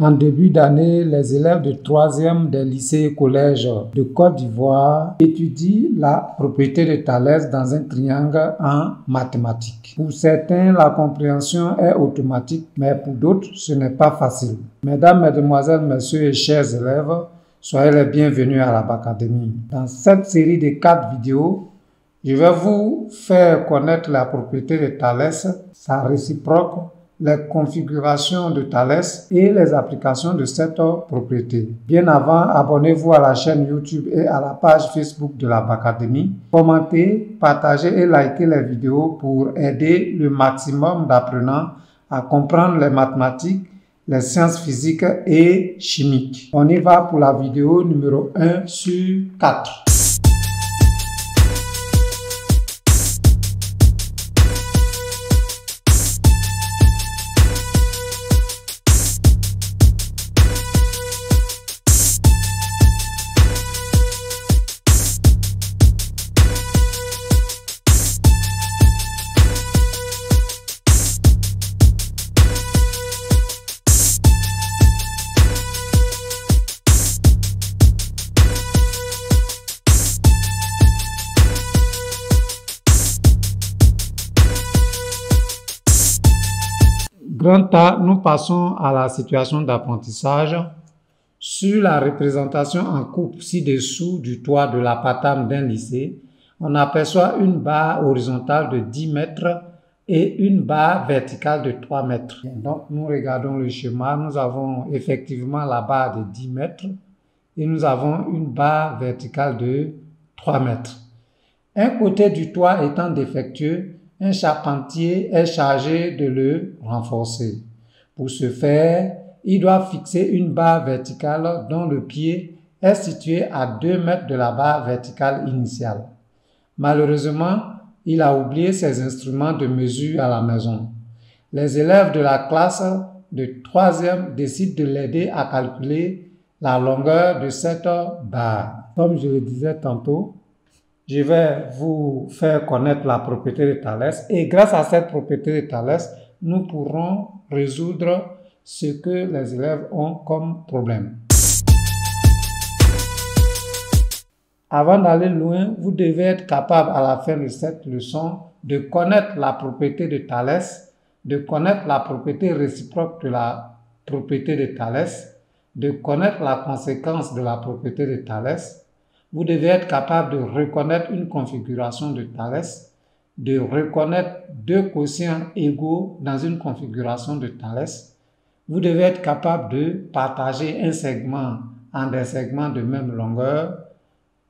En début d'année, les élèves de 3e des lycées et collèges de Côte d'Ivoire étudient la propriété de Thalès dans un triangle en mathématiques. Pour certains, la compréhension est automatique, mais pour d'autres, ce n'est pas facile. Mesdames, Mesdemoiselles, Messieurs et chers élèves, soyez les bienvenus à la Bacadémie. Dans cette série de 4 vidéos, je vais vous faire connaître la propriété de Thalès, sa réciproque, les configurations de Thalès et les applications de cette propriété. Bien avant, abonnez-vous à la chaîne YouTube et à la page Facebook de la Bacadémie. Commentez, partagez et likez les vidéos pour aider le maximum d'apprenants à comprendre les mathématiques, les sciences physiques et chimiques. On y va pour la vidéo numéro 1 sur 4. Grand A, nous passons à la situation d'apprentissage. Sur la représentation en coupe ci-dessous du toit de l'appartement d'un lycée, on aperçoit une barre horizontale de 10 mètres et une barre verticale de 3 mètres. Donc, nous regardons le schéma. Nous avons effectivement la barre de 10 mètres et nous avons une barre verticale de 3 mètres. Un côté du toit étant défectueux, un charpentier est chargé de le renforcer. Pour ce faire, il doit fixer une barre verticale dont le pied est situé à 2 mètres de la barre verticale initiale. Malheureusement, il a oublié ses instruments de mesure à la maison. Les élèves de la classe de 3e décident de l'aider à calculer la longueur de cette barre. Comme je le disais tantôt, je vais vous faire connaître la propriété de Thalès et grâce à cette propriété de Thalès, nous pourrons résoudre ce que les élèves ont comme problème. Avant d'aller loin, vous devez être capable à la fin de cette leçon de connaître la propriété de Thalès, de connaître la propriété réciproque de la propriété de Thalès, de connaître la conséquence de la propriété de Thalès. Vous devez être capable de reconnaître une configuration de Thalès, de reconnaître deux quotients égaux dans une configuration de Thalès. Vous devez être capable de partager un segment en des segments de même longueur.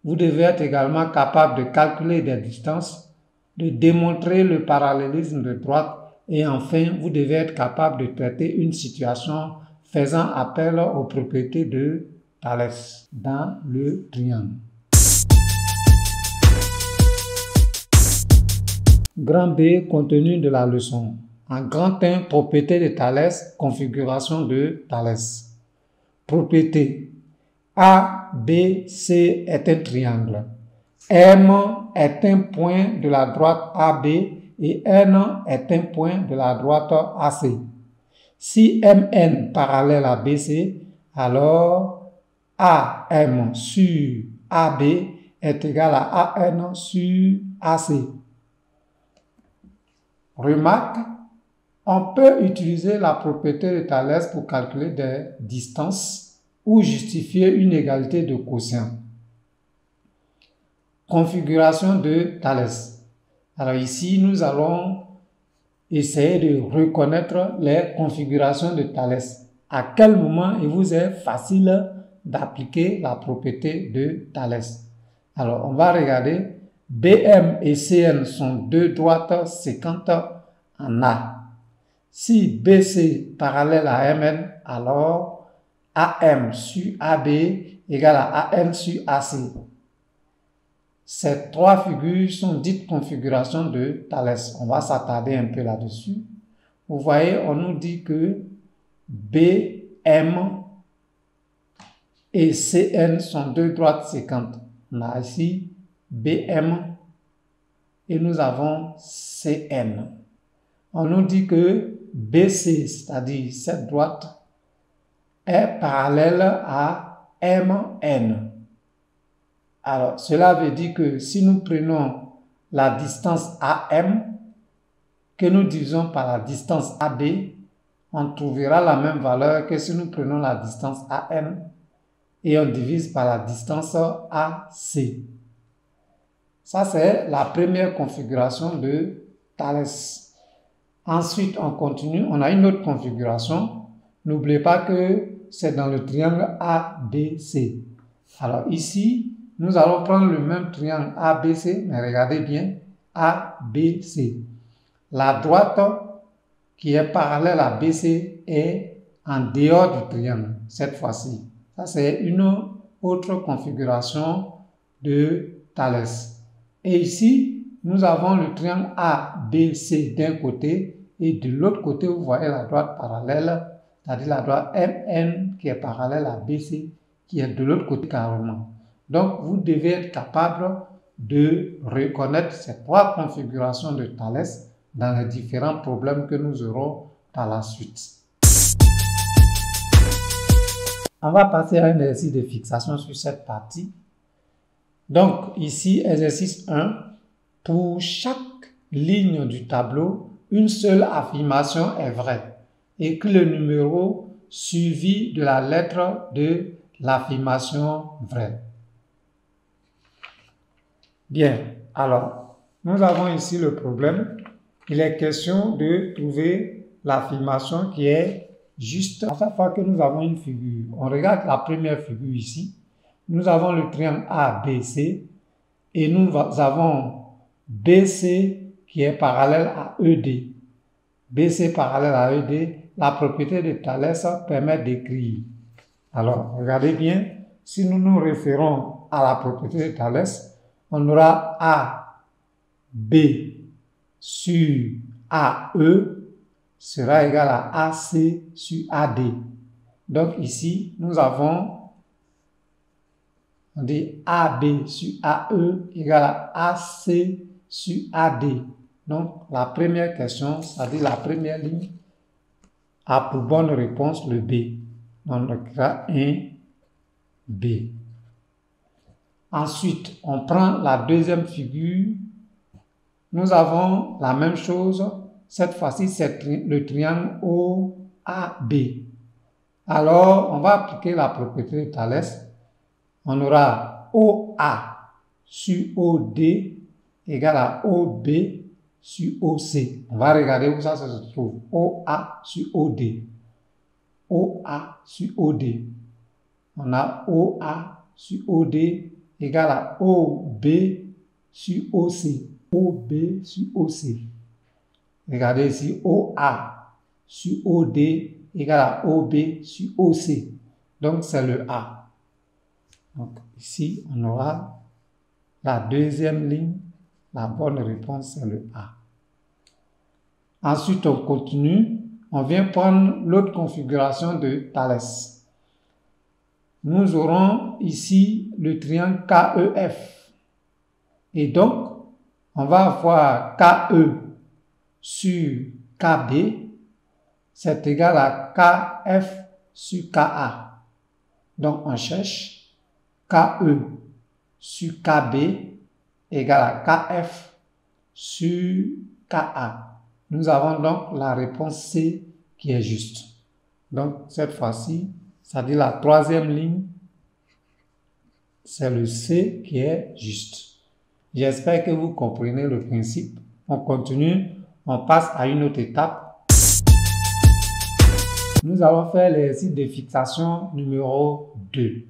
Vous devez être également capable de calculer des distances, de démontrer le parallélisme de droite et enfin, vous devez être capable de traiter une situation faisant appel aux propriétés de Thalès dans le triangle. Grand B, contenu de la leçon. En grand 1, propriété de Thalès, configuration de Thalès. Propriété. A, B, C est un triangle. M est un point de la droite AB et N est un point de la droite AC. Si MN parallèle à BC, alors AM sur AB est égal à AN sur AC. Remarque, on peut utiliser la propriété de Thalès pour calculer des distances ou justifier une égalité de quotient. Configuration de Thalès. Alors ici, nous allons essayer de reconnaître les configurations de Thalès. À quel moment il vous est facile d'appliquer la propriété de Thalès? Alors, on va regarder. BM et CN sont deux droites séquentes en A. Si BC parallèle à MN, alors AM sur AB égale à AN sur AC. Ces trois figures sont dites configurations de Thalès. On va s'attarder un peu là-dessus. Vous voyez, on nous dit que BM et CN sont deux droites séquentes. On a ici BM et nous avons CN. On nous dit que BC, c'est-à-dire cette droite, est parallèle à MN. Alors, cela veut dire que si nous prenons la distance AM, que nous divisons par la distance AB, on trouvera la même valeur que si nous prenons la distance AM et on divise par la distance AC. Ça, c'est la première configuration de Thalès. Ensuite, on continue. On a une autre configuration. N'oubliez pas que c'est dans le triangle ABC. Alors ici, nous allons prendre le même triangle ABC, mais regardez bien, ABC. La droite qui est parallèle à BC est en dehors du triangle, cette fois-ci. Ça, c'est une autre configuration de Thalès. Et ici, nous avons le triangle ABC d'un côté et de l'autre côté, vous voyez la droite parallèle, c'est-à-dire la droite MN qui est parallèle à BC, qui est de l'autre côté carrément. Donc, vous devez être capable de reconnaître ces trois configurations de Thalès dans les différents problèmes que nous aurons par la suite. On va passer à un exercice de fixation sur cette partie. Donc, ici, exercice 1. Pour chaque ligne du tableau, une seule affirmation est vraie. Écris le numéro suivi de la lettre de l'affirmation vraie. Bien, alors, nous avons ici le problème. Il est question de trouver l'affirmation qui est juste. À chaque fois que nous avons une figure, on regarde la première figure ici. Nous avons le triangle ABC et nous avons BC qui est parallèle à ED. BC parallèle à ED, la propriété de Thalès permet d'écrire. Alors, regardez bien, si nous nous référons à la propriété de Thalès, on aura AB sur AE sera égal à AC sur AD. Donc ici, nous avons, on dit AB sur AE égale à AC sur AD. Donc la première question, c'est-à-dire la première ligne, a pour bonne réponse le B. Donc on écrira 1B. Ensuite, on prend la deuxième figure. Nous avons la même chose. Cette fois-ci, c'est le triangle OAB. Alors, on va appliquer la propriété de Thalès. On aura OA sur OD égale à OB sur OC. On va regarder où ça se trouve. OA sur OD. OA sur OD. On a OA sur OD égale à OB sur OC. OB sur OC. Regardez ici, OA sur OD égale à OB sur OC. Donc, c'est le A. Donc, ici, on aura la deuxième ligne. La bonne réponse, c'est le A. Ensuite, on continue. On vient prendre l'autre configuration de Thalès. Nous aurons ici le triangle KEF. Et donc, on va avoir KE sur KB, c'est égal à KF sur KA. Donc, on cherche KE sur KB égale à KF sur KA. Nous avons donc la réponse C qui est juste. Donc, cette fois-ci, ça dit la troisième ligne, c'est le C qui est juste. J'espère que vous comprenez le principe. On continue, on passe à une autre étape. Nous allons faire l'exercice de fixation numéro 2.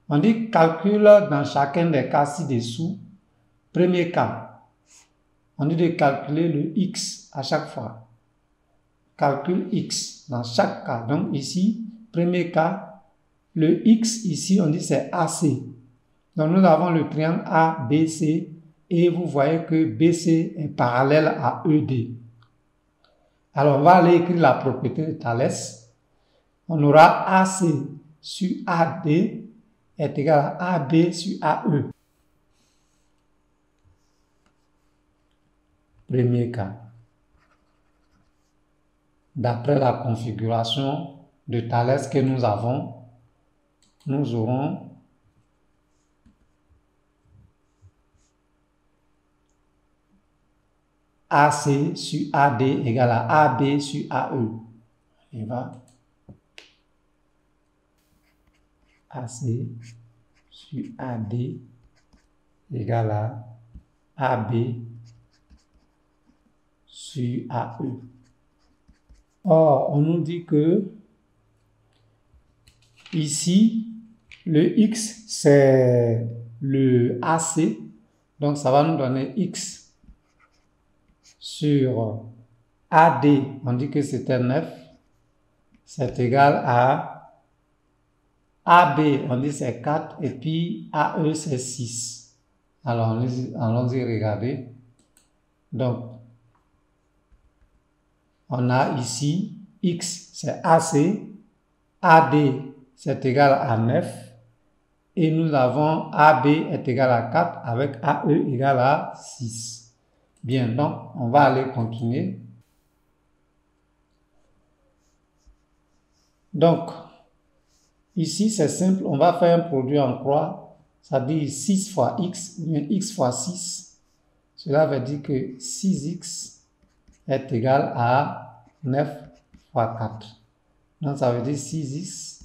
On dit calcule dans chacun des cas ci-dessous. Premier cas, on dit de calculer le X à chaque fois. Calcul X dans chaque cas. Donc ici, premier cas, le X ici, on dit c'est AC. Donc nous avons le triangle ABC et vous voyez que BC est parallèle à ED. Alors on va aller écrire la propriété de Thalès. On aura AC sur AD est égal à AB sur AE. Premier cas. D'après la configuration de Thalès que nous avons, nous aurons AC sur AD égale à AB sur AE. Et va AC sur AD égale à AB sur AE. Or, on nous dit que ici, le X, c'est le AC. Donc, ça va nous donner X sur AD. On dit que c'était 9. C'est égal à AB. On dit c'est 4. Et puis, AE, c'est 6. Alors, allons-y regarder. Donc, on a ici X, c'est AC. AD, c'est égal à 9. Et nous avons AB est égal à 4 avec AE égal à 6. Bien, donc, on va aller continuer. Donc, ici, c'est simple. On va faire un produit en croix. Ça dit 6 fois X, ou bien X fois 6. Cela veut dire que 6X est égal à 9 fois 4. Donc, ça veut dire 6X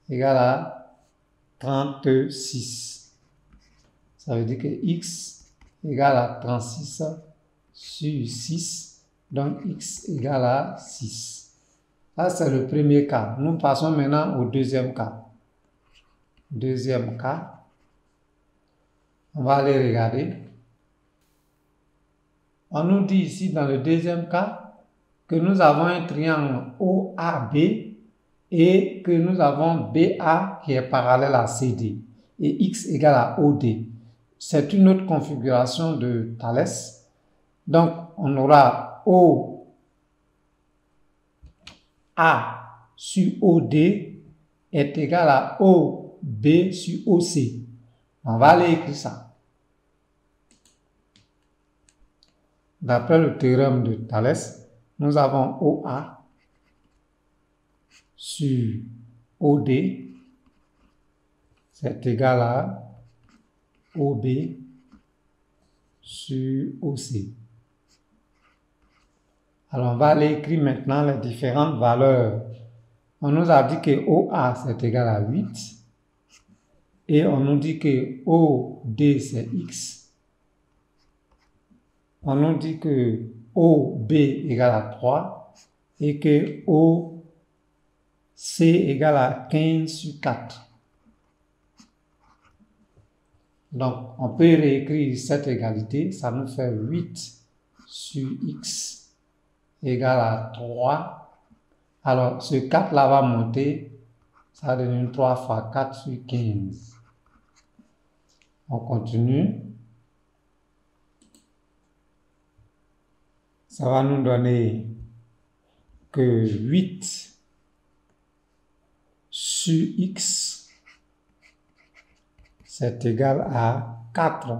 égale à 36. Ça veut dire que X égale à 36 sur 6. Donc, X égale à 6. Ça, c'est le premier cas. Nous passons maintenant au deuxième cas. Deuxième cas. On va aller regarder. On nous dit ici dans le deuxième cas que nous avons un triangle OAB et que nous avons BA qui est parallèle à CD et X égale à OD. C'est une autre configuration de Thalès. Donc, on aura OA sur OD est égal à OB sur OC. On va aller écrire ça. D'après le théorème de Thalès, nous avons OA sur OD, c'est égal à OB sur OC. Alors, on va aller écrire maintenant les différentes valeurs. On nous a dit que OA, c'est égal à 8. Et on nous dit que OD, c'est X. On nous dit que OB égale à 3 et que OC égale à 15 sur 4. Donc, on peut réécrire cette égalité. Ça nous fait 8 sur X égale à 3. Alors, ce 4-là va monter. Ça va devenir 3 fois 4 sur 15. On continue. Ça va nous donner que 8 sur X, c'est égal à 4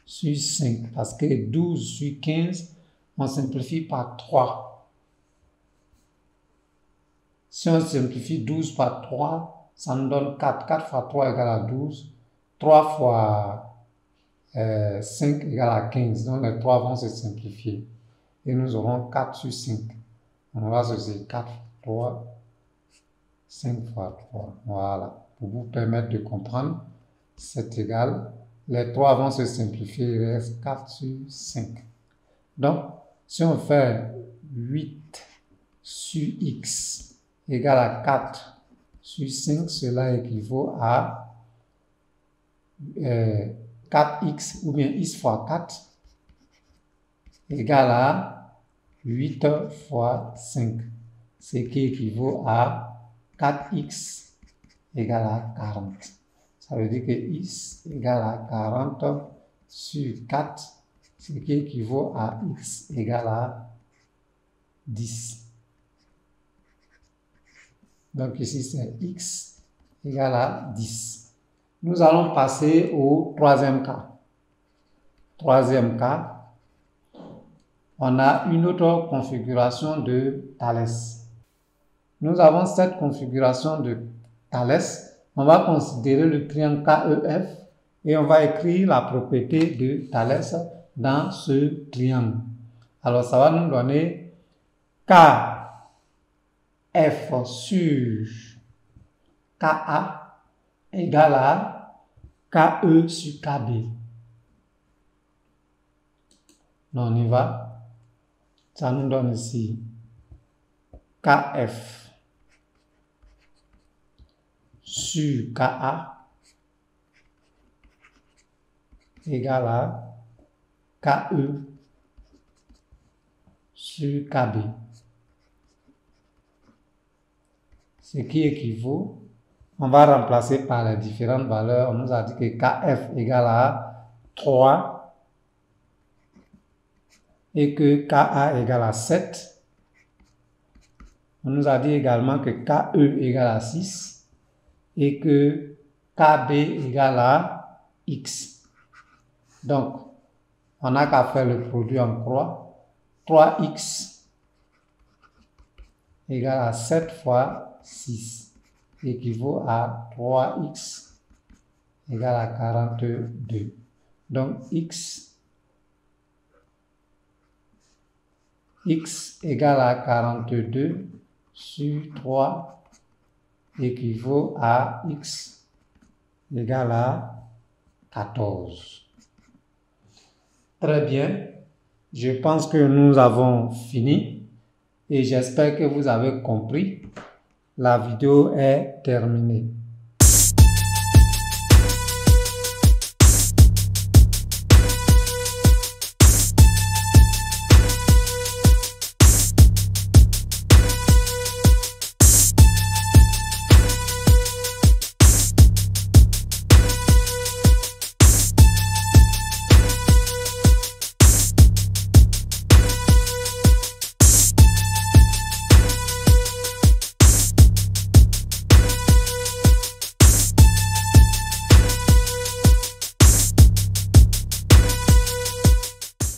sur 5. Parce que 12 sur 15, on simplifie par 3. Si on simplifie 12 par 3, ça nous donne 4. 4 fois 3 égale à 12. 3 fois 5 égale à 15. Donc les 3 vont se simplifier. Et nous aurons 4 sur 5. On va associer 4 fois 3, 5 fois 3. Voilà. Pour vous permettre de comprendre, c'est égal. Les 3 vont se simplifier, il reste 4 sur 5. Donc, si on fait 8 sur X égale à 4 sur 5, cela équivaut à 4X ou bien X fois 4 égale à 8 fois 5, ce qui équivaut à 4x égale à 40. Ça veut dire que x égale à 40 sur 4, ce qui équivaut à x égale à 10. Donc ici c'est x égale à 10. Nous allons passer au troisième cas. Troisième cas. On a une autre configuration de Thalès. nous avons cette configuration de Thalès. On va considérer le triangle KEF et on va écrire la propriété de Thalès dans ce triangle. Alors, ça va nous donner KF sur KA égale à KE sur KB. Donc, on y va. Ça nous donne ici KF sur KA égale à KE sur KB. Ce qui équivaut, on va remplacer par les différentes valeurs. On nous a dit que KF égale à 3 et que KA égale à 7. On nous a dit également que KE égale à 6 et que KB égale à X. Donc, on n'a qu'à faire le produit en croix. 3x égale à 7 fois 6 équivaut à 3x égale à 42. Donc, x égale à 42 sur 3 équivaut à x égale à 14. Très bien. Je pense que nous avons fini et j'espère que vous avez compris. La vidéo est terminée.